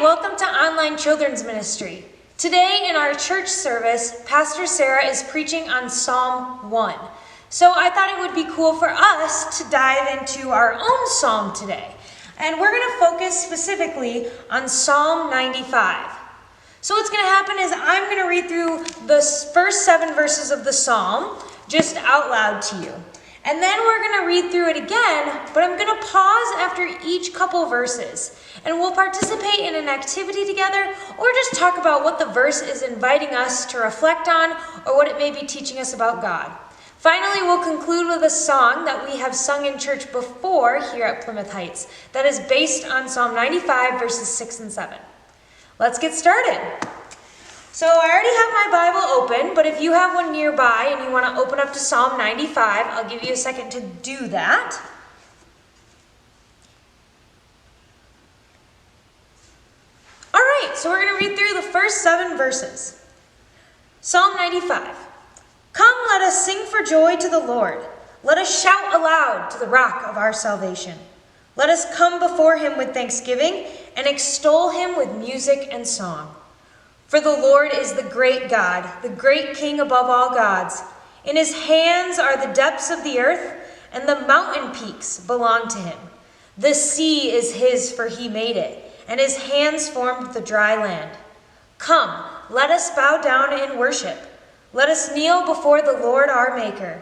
welcome to Online Children's Ministry. Today in our church service, Pastor Sarah is preaching on Psalm 1. So I thought it would be cool for us to dive into our own psalm today. And we're going to focus specifically on Psalm 95. So what's going to happen is I'm going to read through the first 7 verses of the psalm just out loud to you. And then we're going to read through it again, but I'm going to pause after each couple verses. And we'll participate in an activity together, or just talk about what the verse is inviting us to reflect on, or what it may be teaching us about God. Finally, we'll conclude with a song that we have sung in church before here at Plymouth Heights that is based on Psalm 95, verses 6 and 7. Let's get started. So I already have my Bible open, but if you have one nearby and you want to open up to Psalm 95, I'll give you a second to do that. All right, so we're going to read through the first 7 verses. Psalm 95. Come, let us sing for joy to the Lord. Let us shout aloud to the rock of our salvation. Let us come before him with thanksgiving and extol him with music and song. For the Lord is the great God, the great King above all gods. In his hands are the depths of the earth, and the mountain peaks belong to him. The sea is his, for he made it, and his hands formed the dry land. Come, let us bow down in worship. Let us kneel before the Lord our Maker.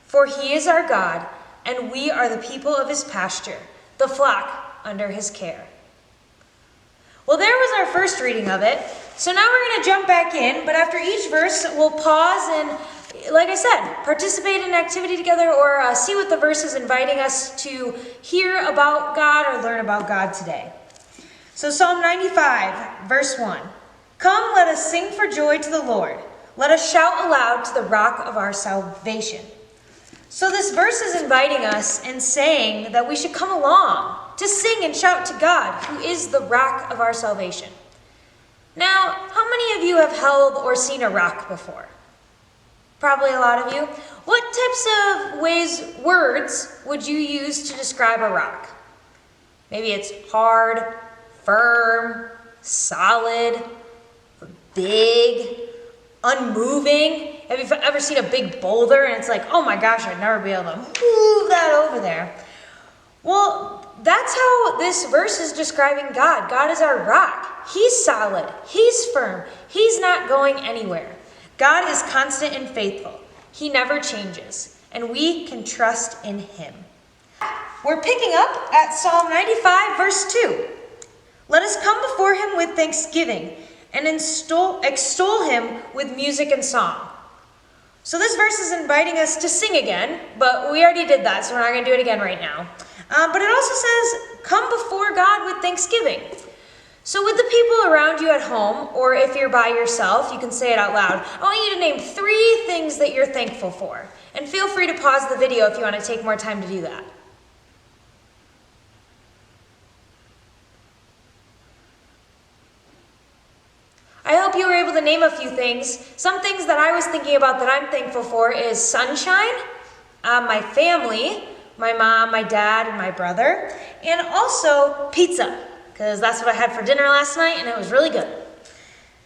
For he is our God, and we are the people of his pasture, the flock under his care. Well, there was our first reading of it. So now we're going to jump back in, but after each verse, we'll pause and, like I said, participate in an activity together, or see what the verse is inviting us to hear about God or learn about God today. So Psalm 95, verse 1. Come, let us sing for joy to the Lord. Let us shout aloud to the rock of our salvation. So this verse is inviting us and saying that we should come along to sing and shout to God, who is the rock of our salvation. Now, how many of you have held or seen a rock before? Probably a lot of you. What types of words would you use to describe a rock? Maybe it's hard, firm, solid, big, unmoving. Have you ever seen a big boulder and it's like, oh my gosh, I'd never be able to move that over there? Well, that's how this verse is describing God. God is our rock. He's solid. He's firm. He's not going anywhere. God is constant and faithful. He never changes, and we can trust in him. We're picking up at Psalm 95, verse 2. Let us come before him with thanksgiving and extol him with music and song. So this verse is inviting us to sing again, but we already did that, so we're not going to do it again right now. But it also says, come before God with thanksgiving. So with the people around you at home, or if you're by yourself, you can say it out loud. I want you to name 3 things that you're thankful for. And feel free to pause the video if you want to take more time to do that. I hope you were able to name a few things. Some things that I was thinking about that I'm thankful for is sunshine, my family, my mom, my dad, and my brother, and also pizza, because that's what I had for dinner last night, and it was really good.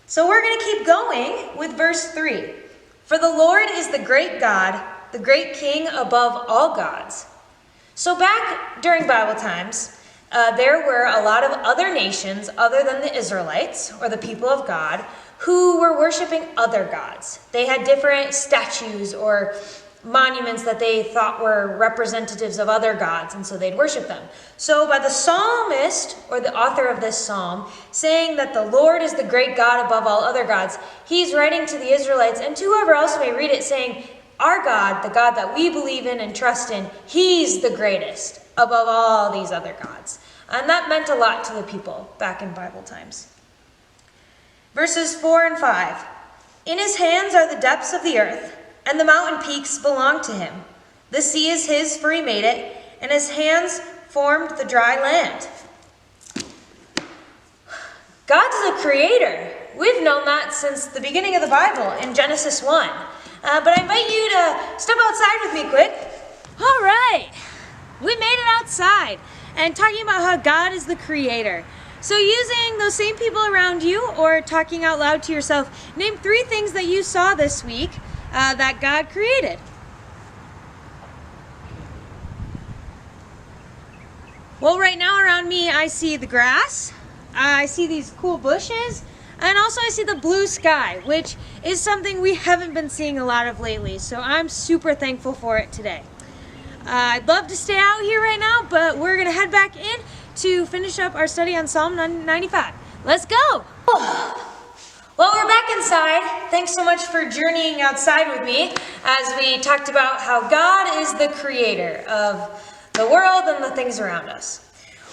So we're going to keep going with verse 3. For the Lord is the great God, the great King above all gods. So back during Bible times, there were a lot of other nations other than the Israelites, or the people of God, who were worshiping other gods. They had different statues or monuments that they thought were representatives of other gods, and so they'd worship them. So by the psalmist, or the author of this psalm, saying that the Lord is the great God above all other gods, he's writing to the Israelites and to whoever else may read it, saying, our God, the God that we believe in and trust in, he's the greatest above all these other gods. And that meant a lot to the people back in Bible times. Verses 4 and 5. In his hands are the depths of the earth, and the mountain peaks belong to him. The sea is his, for he made it, and his hands formed the dry land. God's the creator. We've known that since the beginning of the Bible in Genesis 1. But I invite you to step outside with me quick. All right, we made it outside and talking about how God is the creator. So using those same people around you or talking out loud to yourself, name 3 things that you saw this week that God created. Well, right now around me, I see the grass, I see these cool bushes, and also I see the blue sky, which is something we haven't been seeing a lot of lately, so I'm super thankful for it today. I'd love to stay out here right now, but we're going to head back in to finish up our study on Psalm 95. Let's go! Well, we're back inside. Thanks so much for journeying outside with me as we talked about how God is the creator of the world and the things around us.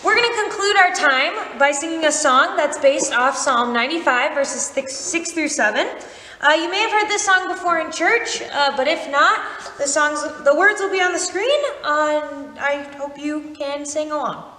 We're going to conclude our time by singing a song that's based off Psalm 95, verses 6 through 7. You may have heard this song before in church, but if not, the words will be on the screen, and I hope you can sing along.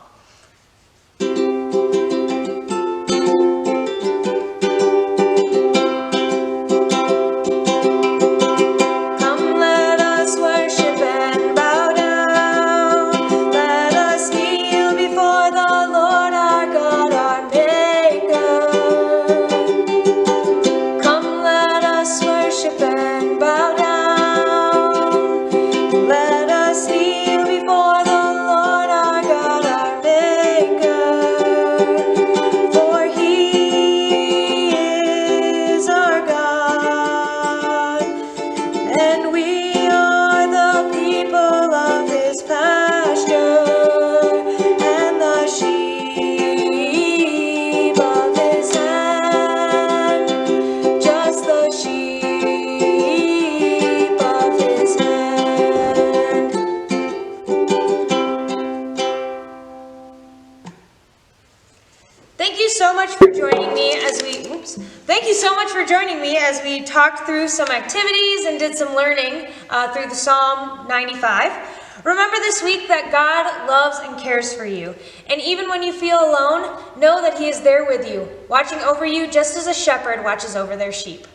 Thank you so much for joining me as we talked through some activities and did some learning through the Psalm 95. Remember this week that God loves and cares for you. And even when you feel alone, know that He is there with you, watching over you just as a shepherd watches over their sheep.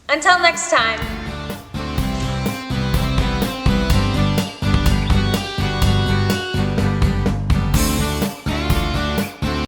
Until next time.